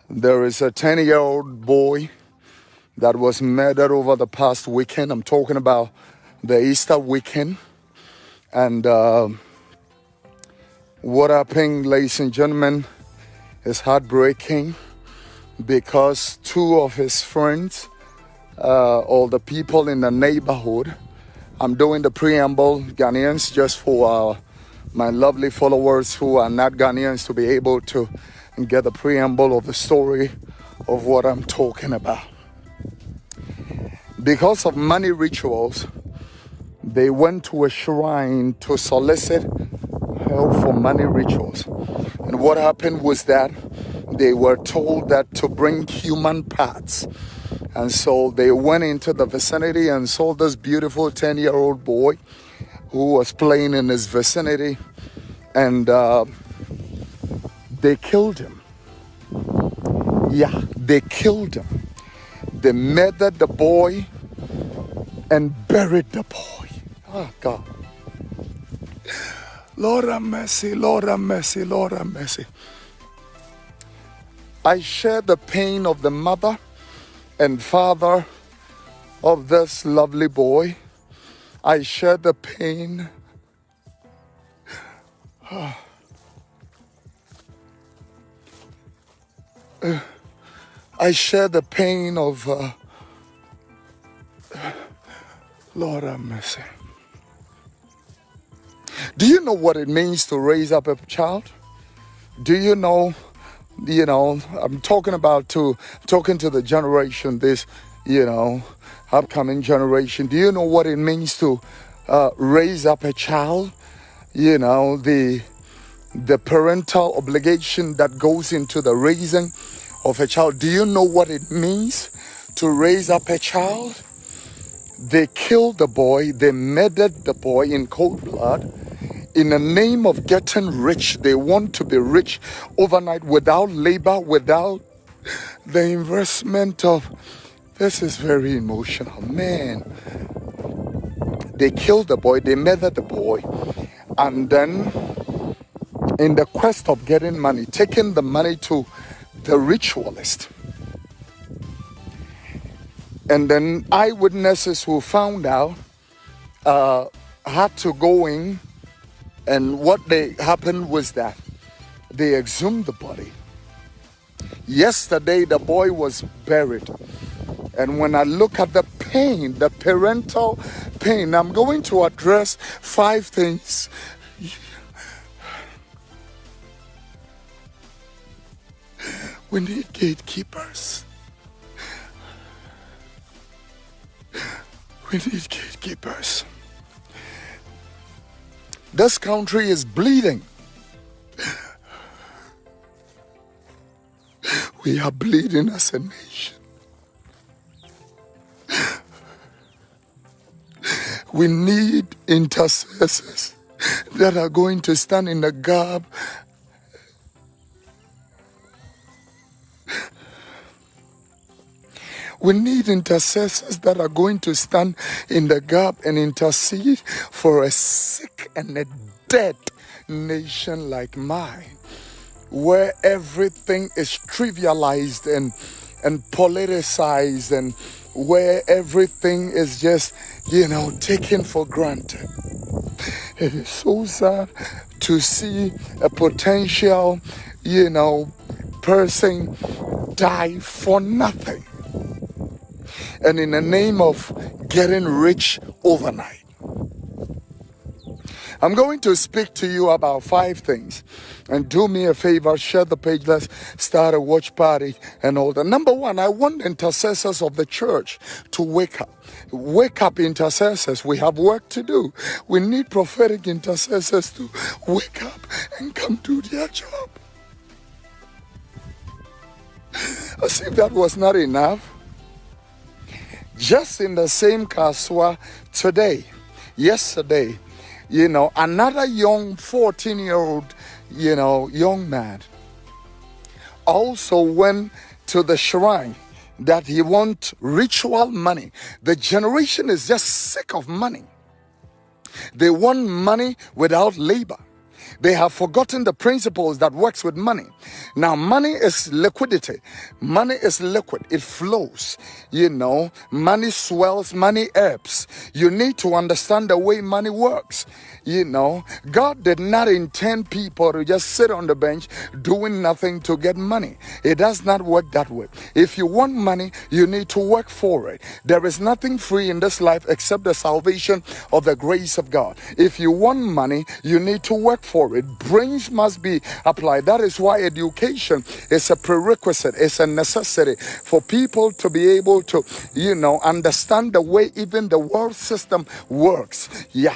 There is a 10-year-old boy that was murdered over the past weekend. I'm talking about the Easter weekend. And what happened, ladies and gentlemen, is heartbreaking because two of his friends, or the people in the neighborhood, I'm doing the preamble, Ghanaians, just for my lovely followers who are not Ghanaians to be able to get the preamble of the story of what I'm talking about. Because of money rituals, they went to a shrine to solicit help for money rituals. And what happened was that they were told that to bring human parts. And so they went into the vicinity and saw this beautiful 10-year-old boy who was playing in his vicinity, and they killed him. Yeah, they killed him. They murdered the boy and buried the boy. Oh, God. Lord have mercy, Lord have mercy, Lord have mercy. I share the pain of the mother and father of this lovely boy. I share the pain. I share the pain of Lord have mercy. Do you know what it means to raise up a child? Do you know, I'm talking to the generation, this, upcoming generation. Do you know what it means to raise up a child? The parental obligation that goes into the raising of a child. Do you know what it means to raise up a child? They killed the boy, they murdered the boy in cold blood. In the name of getting rich, they want to be rich overnight without labor, without the investment of... This is very emotional, man. They killed the boy, they murdered the boy, and then in the quest of getting money, taking the money to the ritualist. And then eyewitnesses who found out had to go in, and what happened was that they exhumed the body. Yesterday, the boy was buried. And when I look at the pain, the parental pain, I'm going to address 5 things. We need gatekeepers. We need gatekeepers. This country is bleeding. We are bleeding as a nation. We need intercessors that are going to stand in the gap. We need intercessors that are going to stand in the gap and intercede for a sick and a dead nation like mine, where everything is trivialized and politicized, and where everything is just, taken for granted. It is so sad to see a potential, person die for nothing. And in the name of getting rich overnight. I'm going to speak to you about 5 things. And do me a favor, share the page, let's start a watch party and all that. Number 1, I want intercessors of the church to wake up. Wake up, intercessors. We have work to do. We need prophetic intercessors to wake up and come do their job. As if that was not enough. Just in the same Kasoa yesterday, another young 14-year-old, young man also went to the shrine that he want ritual money. The generation is just sick of money. They want money without labor. They have forgotten the principles that works with money. Now, money is liquidity. Money is liquid. It flows. Money swells, money ebbs. You need to understand the way money works. God did not intend people to just sit on the bench doing nothing to get money. It does not work that way. If you want money, you need to work for it. There is nothing free in this life except the salvation of the grace of God. If you want money, you need to work for it. Brains must be applied. That is why education is a prerequisite. It's a necessity for people to be able to, understand the way even the world system works. Yeah.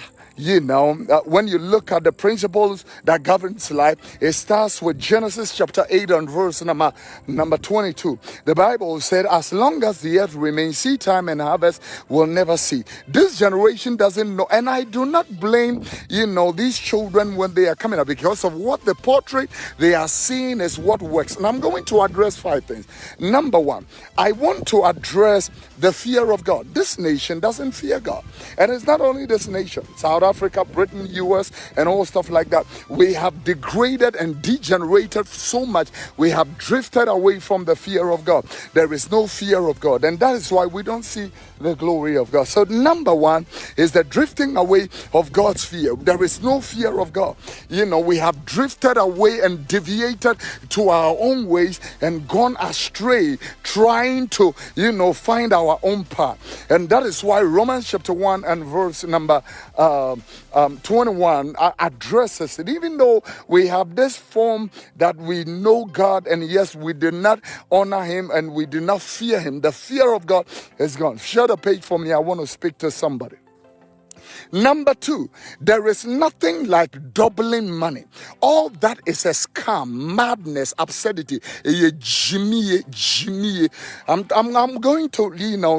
When you look at the principles that governs life, it starts with Genesis chapter 8 and verse number 22. The Bible said, as long as the earth remains, seed time and harvest will never cease. This generation doesn't know, and I do not blame, these children when they are coming up, because of what the portrait they are seeing is what works. And I'm going to address 5 things. Number 1, I want to address the fear of God. This nation doesn't fear God. And it's not only this nation. South Africa, Britain, US, and all stuff like that. We have degraded and degenerated so much. We have drifted away from the fear of God. There is no fear of God. And that is why we don't see the glory of God. So number 1 is the drifting away of God's fear. There is no fear of God. We have drifted away and deviated to our own ways and gone astray, trying to, find our own path. And that is why Romans chapter 1 and verse number 21 addresses it. Even though we have this form that we know God, and yes, we do not honor him and we do not fear him, the fear of God is gone. Share the page for me. I want to speak to somebody. Number 2, there is nothing like doubling money. All that is a scam, madness, absurdity. I'm going to,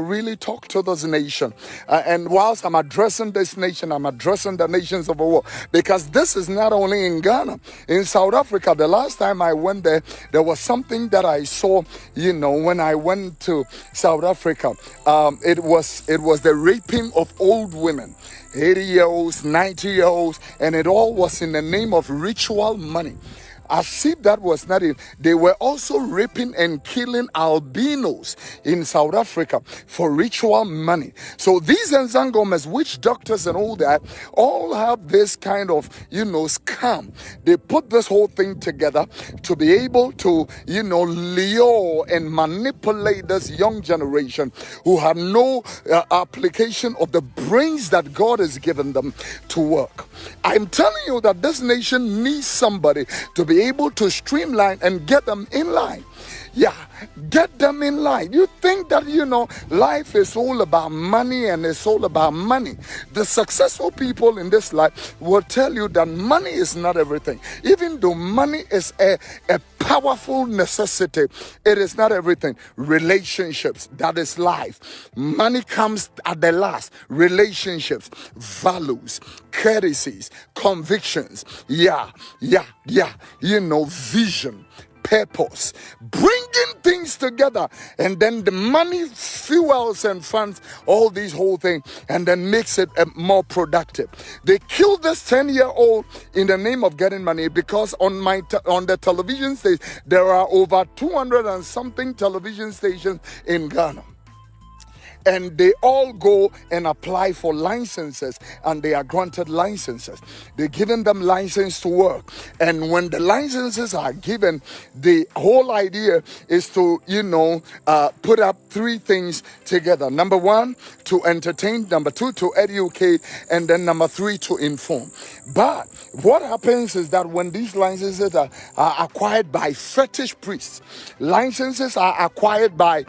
really talk to this nation. And whilst I'm addressing this nation, I'm addressing the nations of the world. Because this is not only in Ghana. In South Africa, the last time I went there, there was something that I saw, when I went to South Africa. It was the raping of old women. 80-year-olds, 90-year-olds, and it all was in the name of ritual money. As if that was not it, they were also raping and killing albinos in South Africa for ritual money. So these Nzangomas, witch doctors and all that, all have this kind of, scam. They put this whole thing together to be able to, lure and manipulate this young generation who have no application of the brains that God has given them to work. I'm telling you that this nation needs somebody to be able to streamline and get them in line. Yeah, get them in line. You think that, life is all about money and it's all about money. The successful people in this life will tell you that money is not everything. Even though money is a powerful necessity, it is not everything. Relationships, that is life. Money comes at the last. Relationships, values, courtesies, convictions. Vision, purpose, bringing things together, and then the money fuels and funds all these whole things and then makes it more productive. They killed this 10-year-old in the name of getting money, because on the television stage there are over 200 and something television stations in Ghana. And they all go and apply for licenses, and they are granted licenses. They're giving them license to work. And when the licenses are given, the whole idea is to, put up 3 things together. Number 1, to entertain. Number 2, to educate. And then number 3, to inform. But what happens is that when these licenses are acquired by fetish priests, licenses are acquired by,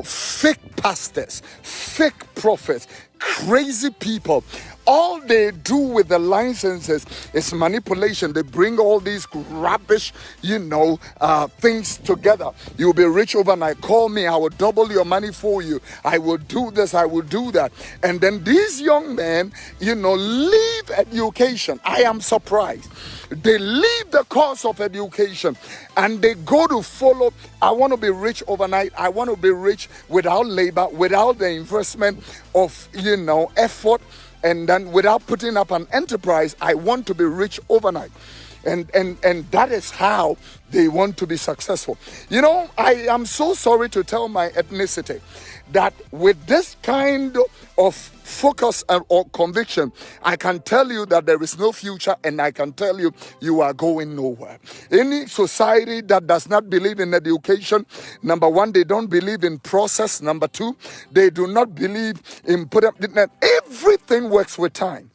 fake pastors, fake prophets, crazy people. All they do with the licenses is manipulation. They bring all these rubbish, things together. You'll be rich overnight. Call me. I will double your money for you. I will do this. I will do that. And then these young men, leave education. I am surprised. They leave the course of education and they go to follow. I want to be rich overnight. I want to be rich without labor, without the investment of, effort. and then without putting up an enterprise, I want to be rich overnight. And that is how they want to be successful. You know, I am so sorry to tell my ethnicity that with this kind of focus or conviction, I can tell you that there is no future, and I can tell you, you are going nowhere. Any society that does not believe in education, number one, they don't believe in process. Number two, they do not believe in everything works with time.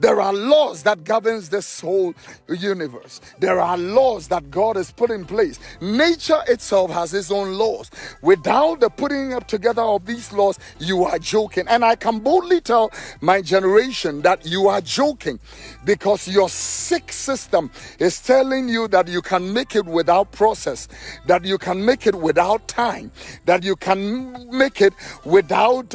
There are laws that governs this whole universe. There are laws that God has put in place. Nature itself has its own laws. Without the putting up together of these laws, you are joking. And I can boldly tell my generation that you are joking, because your sick system is telling you that you can make it without process, that you can make it without time, that you can make it without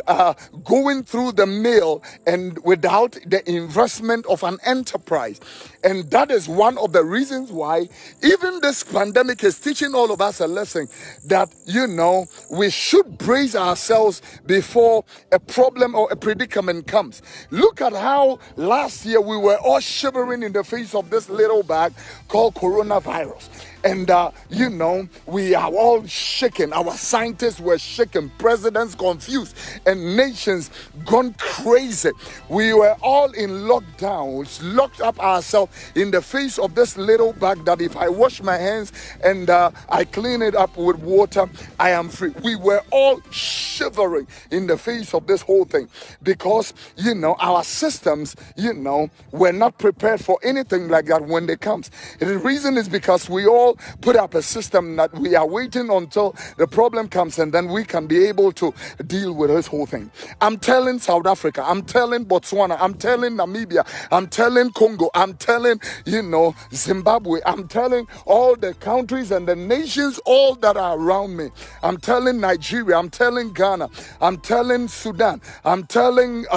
going through the mill and without the investment of an enterprise. And that is one of the reasons why even this pandemic is teaching all of us a lesson that, you know, we should brace ourselves before a problem or a predicament comes. Look at how last year we were all shivering in the face of this little bag called coronavirus. And, you know, we are all shaken. Our scientists were shaken, presidents confused, and nations gone crazy. We were all in lockdown, locked up ourselves in the face of this little bag that if I wash my hands and I clean it up with water, I am free. We were all shivering in the face of this whole thing because, you know, our systems, you know, were not prepared for anything like that when it comes. And the reason is because we all put up a system that we are waiting until the problem comes and then we can be able to deal with this whole thing. I'm telling South Africa, I'm telling Botswana, I'm telling Namibia, I'm telling Congo, I'm telling, you know, Zimbabwe, I'm telling all the countries and the nations, all that are around me. I'm telling Nigeria, I'm telling Ghana, I'm telling Sudan, I'm telling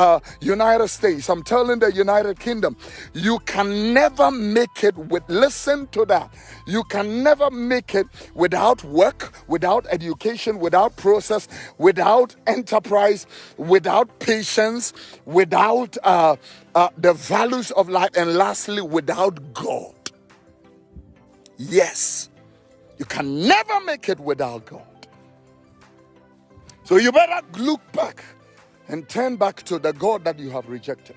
United States, I'm telling the United Kingdom. You can never make it with, listen to that, you can never make it without work, without education, without process, without enterprise, without patience, without the values of life, and lastly, without God. Yes, you can never make it without God. So you better look back and turn back to the God that you have rejected.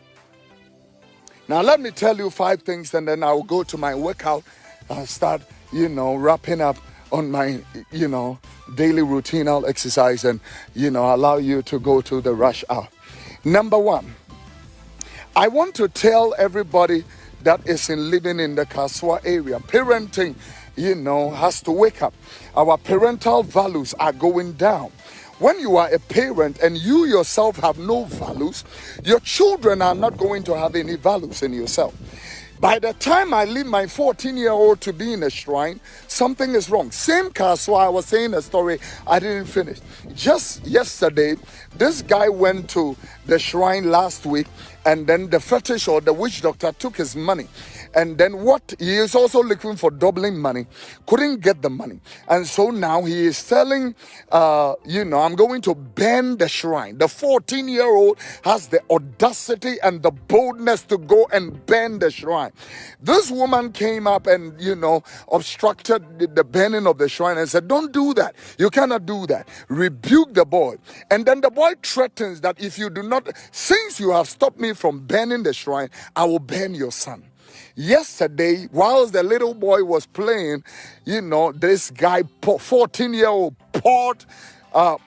Now let me tell you 5 things, and then I'll go to my workout and start, you know, wrapping up on my, you know, daily routinal exercise and, you know, allow you to go to the rush hour. Number 1, I want to tell everybody that is living in the Kasoa area, parenting, you know, has to wake up. Our parental values are going down. When you are a parent and you yourself have no values, your children are not going to have any values in yourself. By the time I leave my 14-year-old to be in a shrine, something is wrong. Same Kasoa, I was saying a story I didn't finish. Just yesterday, this guy went to the shrine last week, and then the fetish or the witch doctor took his money. And then what? He is also looking for doubling money, couldn't get the money. And so now he is telling, you know, I'm going to burn the shrine. The 14-year-old has the audacity and the boldness to go and burn the shrine. This woman came up and, you know, obstructed the burning of the shrine and said, don't do that. You cannot do that. Rebuke the boy. And then the boy threatens that if you do not, since you have stopped me from burning the shrine, I will burn your son. Yesterday, whilst the little boy was playing, you know, this guy, 14-year-old, poured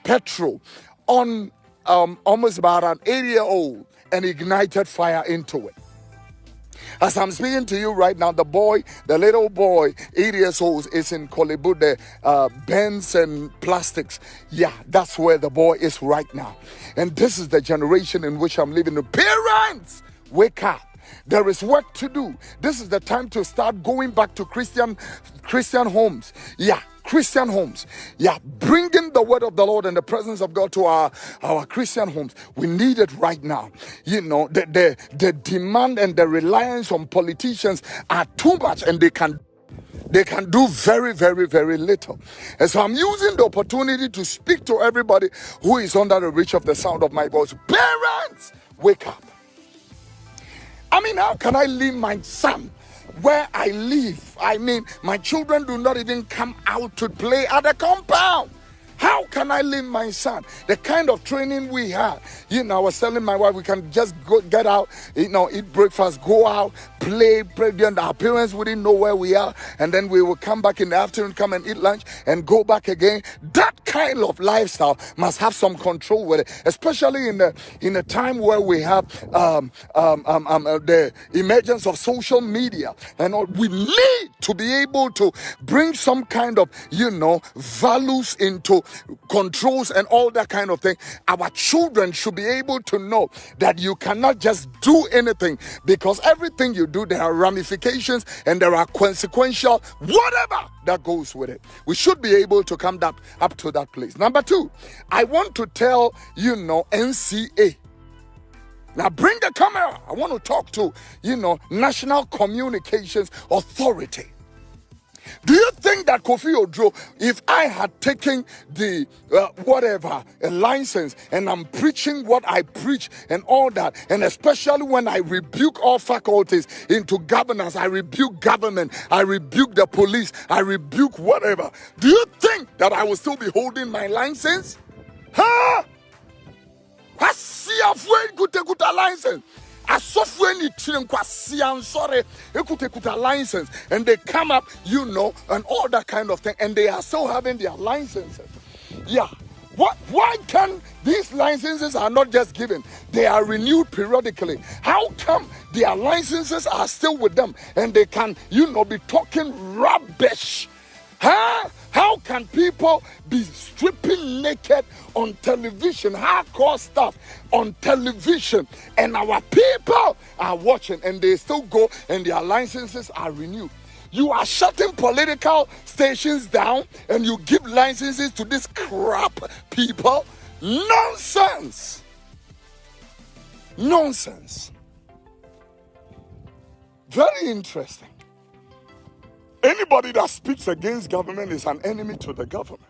petrol on almost about an 8-year-old and ignited fire into it. As I'm speaking to you right now, the little boy, 8 years old, is in Kolebu, the bends and plastics. Yeah, that's where the boy is right now. And this is the generation in which I'm living. The parents, wake up. There is work to do. This is the time to start going back to Christian homes. Yeah, Christian homes. Yeah, bringing the word of the Lord and the presence of God to our Christian homes. We need it right now. You know, the demand and the reliance on politicians are too much, and they can do very, very, very little. And so I'm using the opportunity to speak to everybody who is under the reach of the sound of my voice. Parents, wake up. I mean, how can I leave my son where I live? I mean, my children do not even come out to play at the compound. How can I leave my son? The kind of training we had. I was telling my wife, we can just go get out, eat breakfast, go out, play. Then our parents wouldn't know where we are. And then we will come back in the afternoon, come and eat lunch and go back again. That kind of lifestyle must have some control with it, especially in a time where we have the emergence of social media. And we need to be able to bring some kind of, values into controls and all that kind of thing. Our children should be able to know that you cannot just do anything, because everything you do, there are ramifications and there are consequential whatever that goes with it. We should be able to come up to that place. Number 2, I want to tell NCA. Now bring the camera. I want to talk to National Communications Authority. Do you think that Kofi Oduro, if I had taken the a license and I'm preaching what I preach and all that, and especially when I rebuke all faculties into governance, I rebuke government, I rebuke the police, I rebuke whatever, do you think that I will still be holding my license? Huh? What's your license? As software sorry, a license, and they come up, and all that kind of thing, and they are still having their licenses. Yeah. Why can these licenses are not just given? They are renewed periodically. How come their licenses are still with them and they can, be talking rubbish? Huh? How can people be stripping naked on television, hardcore stuff on television, and our people are watching and they still go and their licenses are renewed? You are shutting political stations down and you give licenses to this crap people? Nonsense. Nonsense. Very interesting. Anybody that speaks against government is an enemy to the government.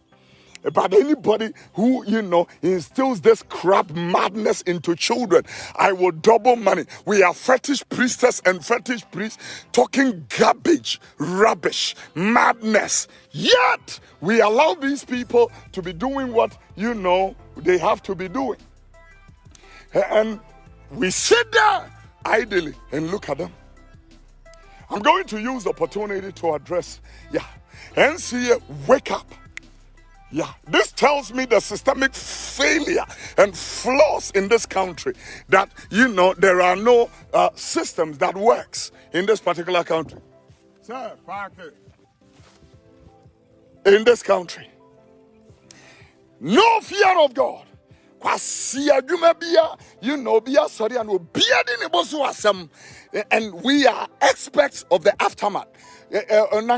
But anybody who, instills this crap madness into children, I will double money. We are fetish priestess and fetish priests talking garbage, rubbish, madness. Yet, we allow these people to be doing what, they have to be doing. And we sit there idly and look at them. I'm going to use the opportunity to address, NCA, wake up. Yeah, this tells me the systemic failure and flaws in this country, that, there are no systems that works in this particular country. Sir, in this country. No fear of God. And we are experts of the aftermath. And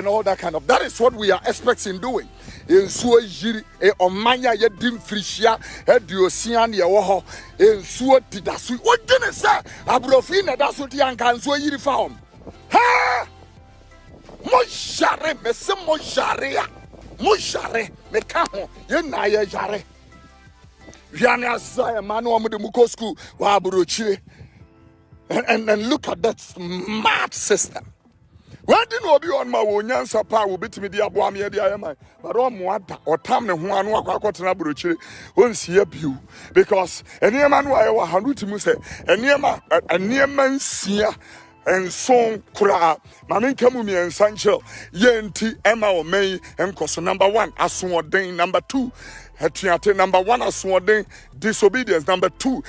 all that kind of. That is what we are experts in doing. In so yiri omanya ye dim frisia eduosian ye wo ho in so didasu odine say abrofi na daso ti anka so yiri fa hom ha mo jare me se mo jare ya mo jare me ka ho ye na ye jare wiane asaya manu omude mu ko school wa abrochire. And look at that smart system. Where did no be on my own sapa will be to me the abuamia the IMI, but on what or tam ne one walk na bruchi won't see up you because a near man why 100 to Musa, a near man seer and song kura, Mamin Kamumi and Sancho, Yenti, Emma or May, and Coso number 1, Asworden, number 2. Number 1, asworden disobedience. Number 2,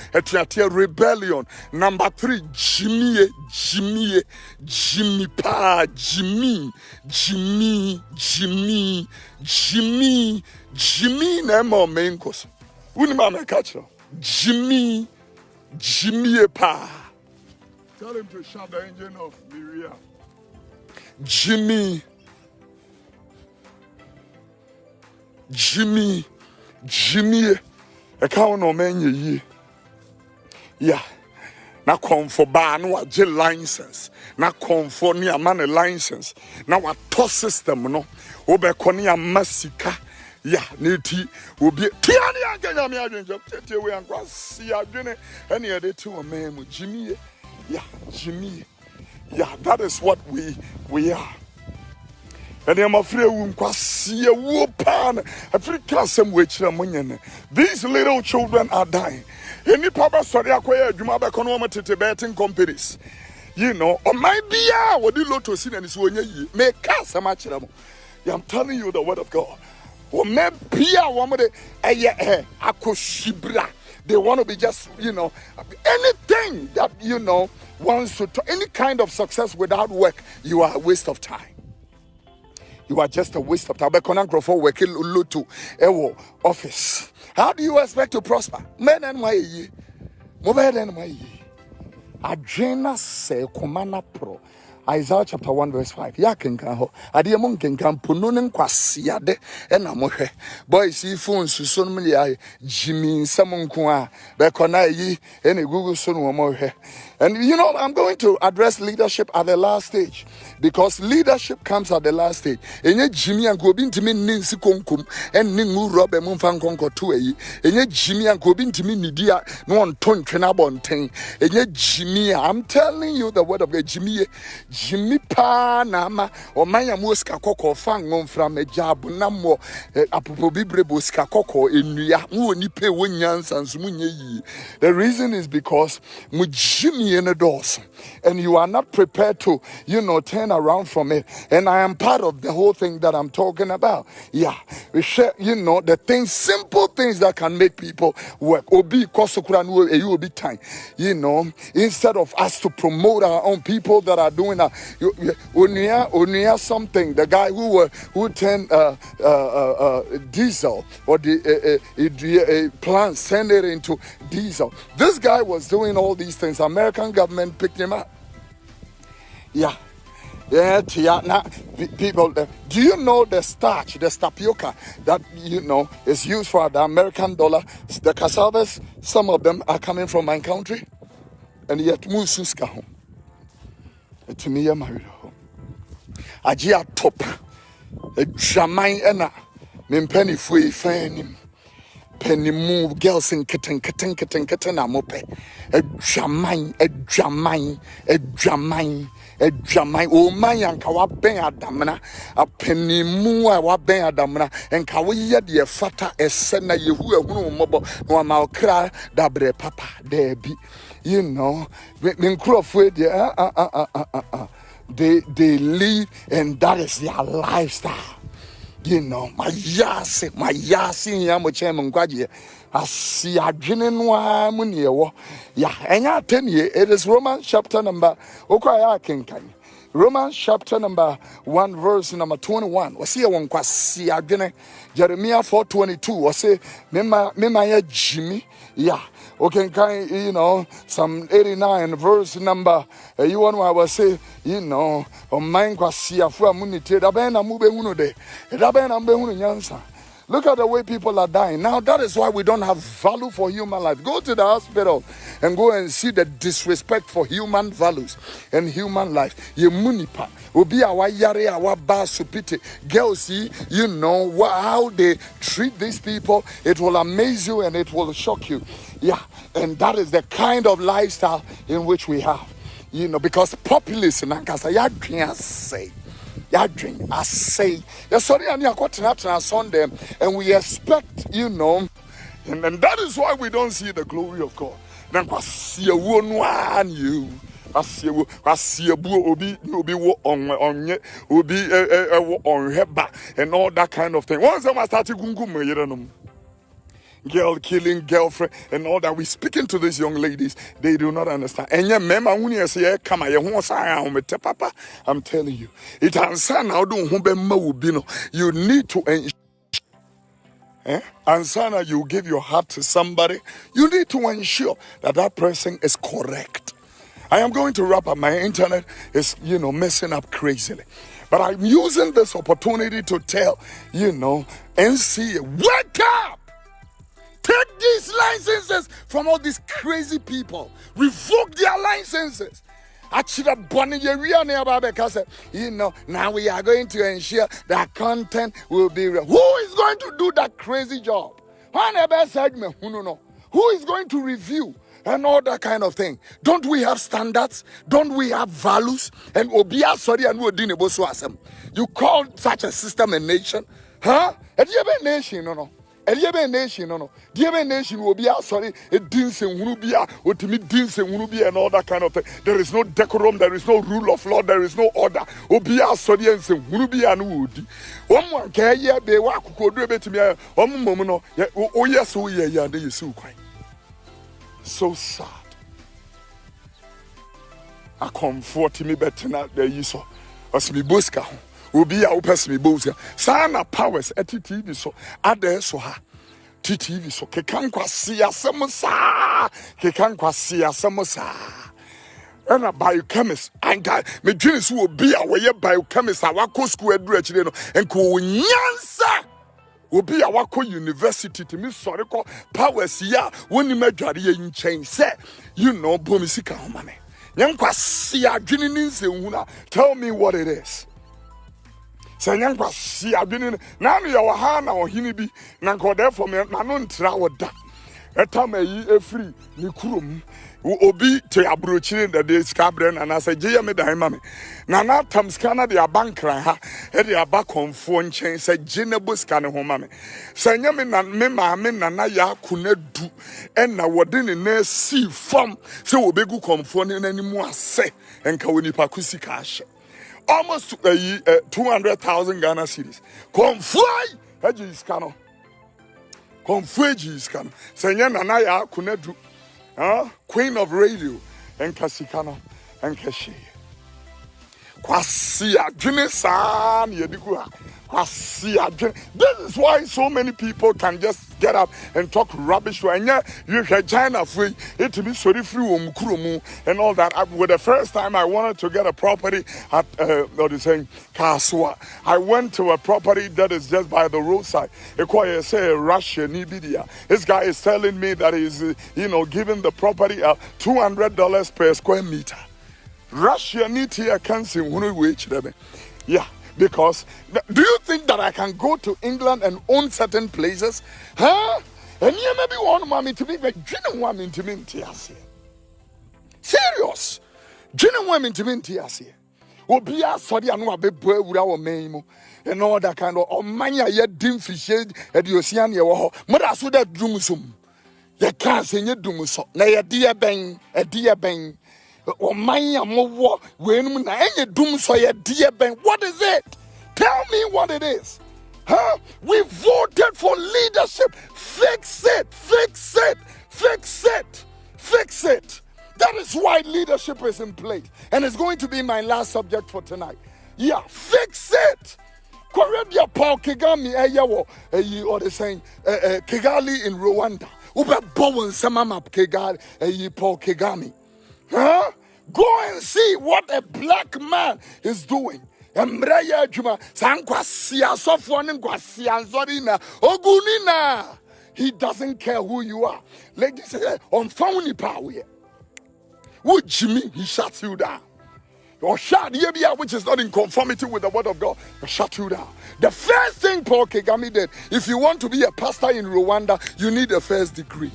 rebellion. Number 3, Jimmy, Nemo Menkos. Unima catch Jimmy pa. Tell him to shut the engine off, Miria. Jimmy, a cow no man ye. Yeah. Na come for bar no a license. Na come for near money license. Now a toss system no. Obe konia masika. Yeah, Niti will be Tiani and Ghanaian job. Tete we and see our journey. Any other two a man with Jimmy. Yeah, Jimmy. Yeah, that is what we are. And I'm afraid we can see a whoop-an. Africa some which these little children are dying. Any papa sorry acquire Jumaba Konomata betting companies. You know, or my beer, what do you lot to see and it's when you make cast a match. I'm telling you the word of God. Or me beer woman akoshibra. They want to be just, you know, anything that, you know, wants to, any kind of success without work, you are a waste of time. You are just a waste of time. But for working to office. How do you expect to prosper? Men and my ye. Mobile and my ye. Adrena se kumana pro. Isaiah chapter 1 verse 5. Ya kenkan ho. Ade mo kenkan pono ne nkwasiade na mo hwe. Boy see phone suso no me ya Jimmy nsam nko a be kona yi ene Google so no mo hwe. And you know, I'm going to address leadership at the last stage because leadership comes at the last stage. Enye Jimmy and go bintimi ninsi konkum en ningu robe mo mfa nkonko to yi. Enye Jimmy and go bintimi nidia no on ton twena bonten. Enye Jimmy, I'm telling you the word of God. Jimmy pa na ma o manya muska kokko fan ngom from a job na mo apopo bibre boska kokko enua mo oni pe wonyansa nso munye yi. The reason is because mu Jimmy in the doors and you are not prepared to, you know, turn around from it. And I am part of the whole thing that I'm talking about. Yeah, we share, you know, the things, simple things that can make people work. Obi kosokura no you will be time, you know, instead of us to promote our own people that are doing Unia something, the guy who turned diesel or the plant, send it into diesel. This guy was doing all these things. American government picked him up. Yeah. Now, people, do you know the starch, the tapioca that, you know, is used for the American dollar? The cassavas, some of them are coming from my country. And yet, mususka home. To me, I'm married home. Ajia top. A jamai ena. Min fui fanim. Penny move girls in kitten amope. A jamai. O mayan kawa ben adamna. A penny mua wa ben adamna. And kawiya de fata esena yehu ehunu mobo. No amalkra dabre papa debi. You know, when Crawford, they live, and that is their lifestyle. You know, my yasi, yamuchem ngwaje. I see a genuine munye. Yeah, and I tell you, it is Romans chapter number. Romans chapter number 1 verse number 21. We see one kwasi agene. Jeremiah 4:22. We say mema ya Jimmy. Yeah. Okay, you know, some 89 verse number. You want I will say, you know, on mine kwasi afua munite. Dabena mube hunu de. Dabena mbe hunu nyansa. Look at the way people are dying. Now, that is why we don't have value for human life. Go to the hospital and go and see the disrespect for human values and human life. Ye munipa. Obi awa yare awa ba supite. Girls see, you know, how they treat these people. It will amaze you and it will shock you. Yeah, and that is the kind of lifestyle in which we have. You know, because populism, say. I say, sorry, I'm on Sunday, and we expect, you know, and that is why we don't see the glory of God. Then I see a one you. I see a obi on and all that kind of thing. Once I started gungum, girl killing, girlfriend, and all that. We speaking to these young ladies, they do not understand. And yeah, mema when you say, come on, papa, I'm telling you, it answer now don't you need to ensure. Answer you give your heart to somebody, you need to ensure that that person is correct. I am going to wrap up. My internet is, you know, messing up crazily. But I'm using this opportunity to tell, you know, NCA, wake up! Take these licenses from all these crazy people. Revoke their licenses. Achira Bonnie Yeriane Ababekase. You know, now we are going to ensure that content will be real. Who is going to do that crazy job? Who is going to review and all that kind of thing? Don't we have standards? Don't we have values? And Obia sorry and you call such a system a nation? Huh? A nation, no. A nation, no. The nation will be sorry, a dinsing Rubia, or to me dinsing Rubia and all that kind of thing. There is no decorum, there is no rule of law, there is no order. Obia sorry and say Rubia and Woody. One can ye be waku could do it to me. Momono, oh yes, oh yeah, they is so quite. So sad. I comfort me better not there you saw. As me buska. Obi a opes me boza sana powers TV so ade so ha TV so kekan kwase asem sa kekan kwase asem sa na biochemist and me dwene so obi a we biochemist a wako school aduru akire no enko nyansa obi a wako university to me sorry ko powers ya woni madware ye nchen se you know bomisika homane nyankwase adwene ninse huna tell me what it is. Sanyang kwasi adwene na no ye wo ha na ohini bi na nko therefore me na no ntra wo da etam ayi efiri ni kurom obi te abrochire da de skabre na na se giye me dan ma me na na tam skana de abankran ha e de aba konfo nchen se ginebo skane ho ma me sanya me na me ma me na ya kuna du e na wode ne na si fam se obegu konfo ne nanimu ase enka woni pa kusika ahye almost 200,000 Ghana cedis. Confly, Hedges cano. Confwages cano. Senyan Anaya Kunedu, Queen of Radio, and Cassicano, and Cashe. Quasia Junisan Yedikua. This is why so many people can just get up and talk rubbish. And yeah, you can China free it to be sorry free Mkurumu and all that. With the first time I wanted to get a property at what is saying Kasoa, I went to a property that is just by the roadside. I say Russia Nibidia. This guy is telling me that he's giving the property $200 per square meter. Russia need here can't see which yeah. Because do you think that I can go to England and own certain places? Huh? And you maybe want mommy to be like Jinn woman to me. Serious. Jinn woman to me. Obia sorry and be boy with our name and all that kind of mania yet dim fish at the ocean. Mother so that doomsum. You can't say you doom so. Now a dear bang. Or mania more when I doom so a dear bang. What is it? Tell me what it is. Huh? We voted for leadership. Fix it. That is why leadership is in place. And it's going to be my last subject for tonight. Yeah, fix it. Korea Paul Kagame or the saying Kigali in Rwanda. Ube Bowen Samama Kigali Paul Kagame. Huh? Go and see what a black man is doing. Embraya Juma Sankwasia Sofwan Kwasian Zorina Ogunina. He doesn't care who you are. Ladies on phony power. Would Jimmy he shuts you down. Or shut Yebia, which is not in conformity with the word of God, shut you down. The first thing Paul Kagame did, if you want to be a pastor in Rwanda, you need a first degree.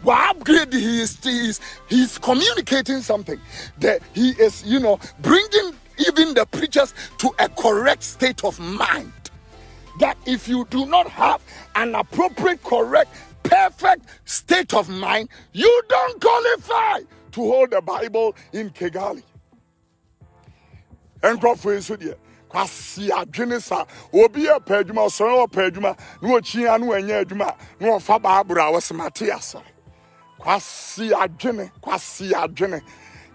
Upgrade he's communicating something that he is bringing even the preachers to a correct state of mind, that if you do not have an appropriate, correct, perfect state of mind, you don't qualify to hold the Bible in Kigali. And Prophet kwasi adwene sa obi a padwuma so o padwuma no ochia no anya adwuma no fa baabura wosemate asore kwasi adwene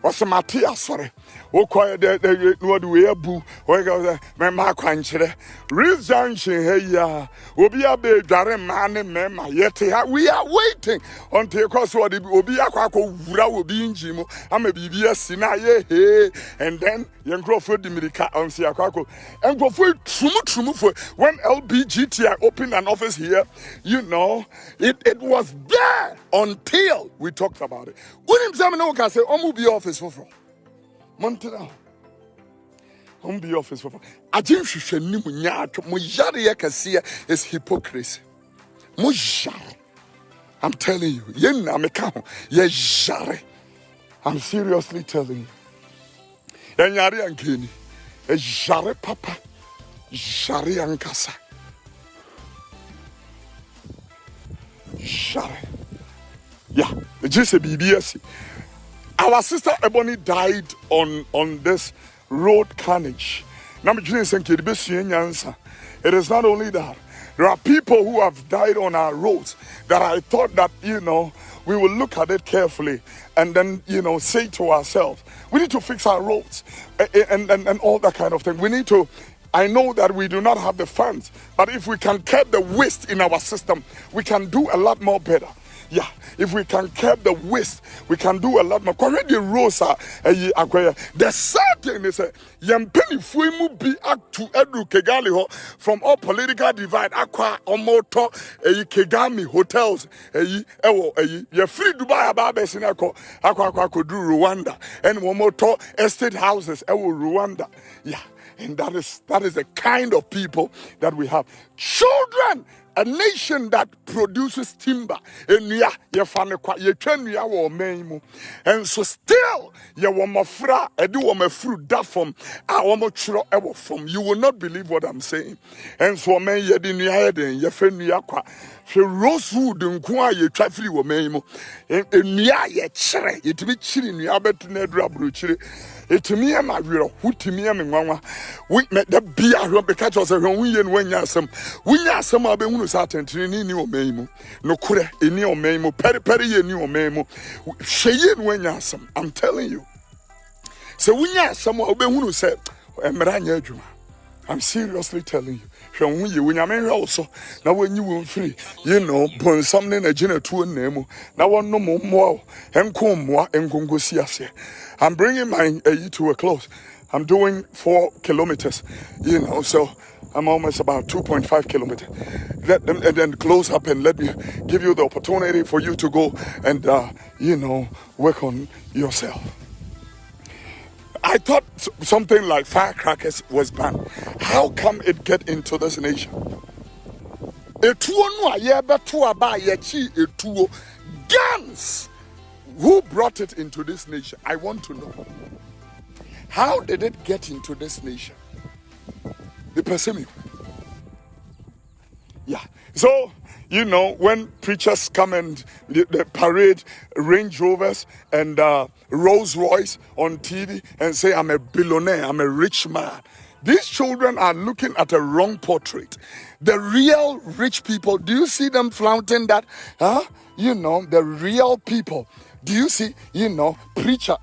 wosemate asore wokoye de no de we abu we go me ma kwankyere resumption heya obi abe dware ma ne mema yete ha we are waiting until cause obi akwa wura obi njimo ama bibi asi na ye he and then yenkrofo dimirika onsi akwa enkrofo trumu for when LBGT opened an office here, it was there. until we talked about it. When him say no can say omu be office for Montana. Omu be office for. Ajim hwehwe ni mu nya mo yare ye kase is hypocrisy. Mo yare. I'm telling you, yen na meka ho ye yare. I'm seriously telling you. Yen yare ankeni. E yare papa. Yare ankasa. Yare. Yeah, just a BBS. Our sister Ebony died on this road carnage. It is not only that. There are people who have died on our roads that I thought that, we will look at it carefully and then, say to ourselves, we need to fix our roads and all that kind of thing. We need to, I know that we do not have the funds, but if we can curb the waste in our system, we can do a lot more better. Yeah, if we can curb the waste, we can do a lot more. The sad thing is that be to Edu Kegali from all political divide. Aqua Omoto Kegami hotels. You're free Dubai Babes in Aqua could do Rwanda and Womoto estate houses. Rwanda. Yeah, and that is the kind of people that we have. Children. A nation that produces timber, and so still, fruit that from you will not believe what I'm saying. And so, man, you didn't your friend Rosewood and Kwa, you trifle with me, and ya chere, it be chilling, you bet to Nedra Bruchiri. It me and my real, who to me and Mama. We met the beer because of the Rowan when yasam. We yasam are being certain to any new memo. No kure, a new memo, peri, a new memo. Shayin when yasam, I'm telling you. So we yasam are being who said, Emeranya Juma. I'm seriously telling you. When you're also now when you will free, burn something a general to a name. Now one no more and come more and go see us. I'm bringing my to a close. I'm doing 4 kilometers, so I'm almost about 2.5 kilometers. Let them and then close up and let me give you the opportunity for you to go and work on yourself. I thought something like firecrackers was banned. How come it get into this nation? Guns. Who brought it into this nation? I want to know. How did it get into this nation? The person. Yeah. So, when preachers come and they parade Range Rovers and Rolls Royce on TV and say, I'm a billionaire, I'm a rich man. These children are looking at a wrong portrait. The real rich people, do you see them flaunting that? The real people. Do you see, preacher,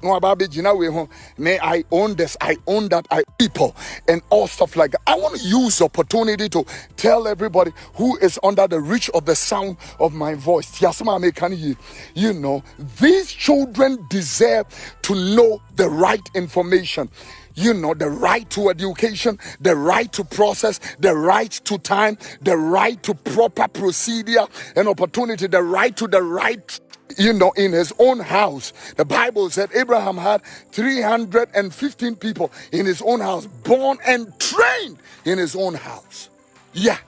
may I own this, I own that, people, and all stuff like that. I want to use the opportunity to tell everybody who is under the reach of the sound of my voice. These children deserve to know the right information. The right to education, the right to process, the right to time, the right to proper procedure and opportunity, the right to the right, in his own house. The Bible said Abraham had 315 people in his own house, born and trained in his own house. Yeah.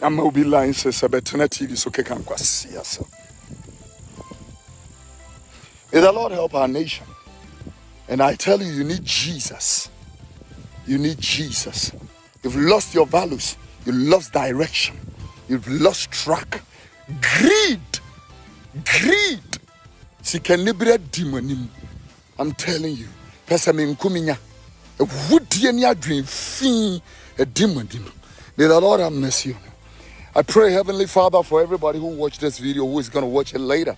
I'm going to be lying, says TV, so can see yourself. May the Lord help our nation. And I tell you, you need Jesus. You need Jesus. You've lost your values. You lost direction. You've lost track. Greed. I'm telling you. May the Lord have mercy on you. I pray, Heavenly Father, for everybody who watched this video, who is going to watch it later.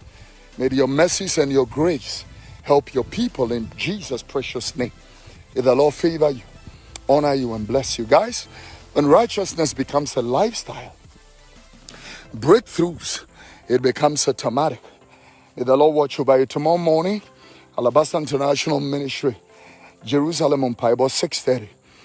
May your mercies and your grace help your people in Jesus' precious name. May the Lord favor you, honor you, and bless you. Guys, when righteousness becomes a lifestyle, breakthroughs, it becomes automatic. May the Lord watch you by tomorrow morning. Alabaster International Ministry, Jerusalem on P.O.BOX 630.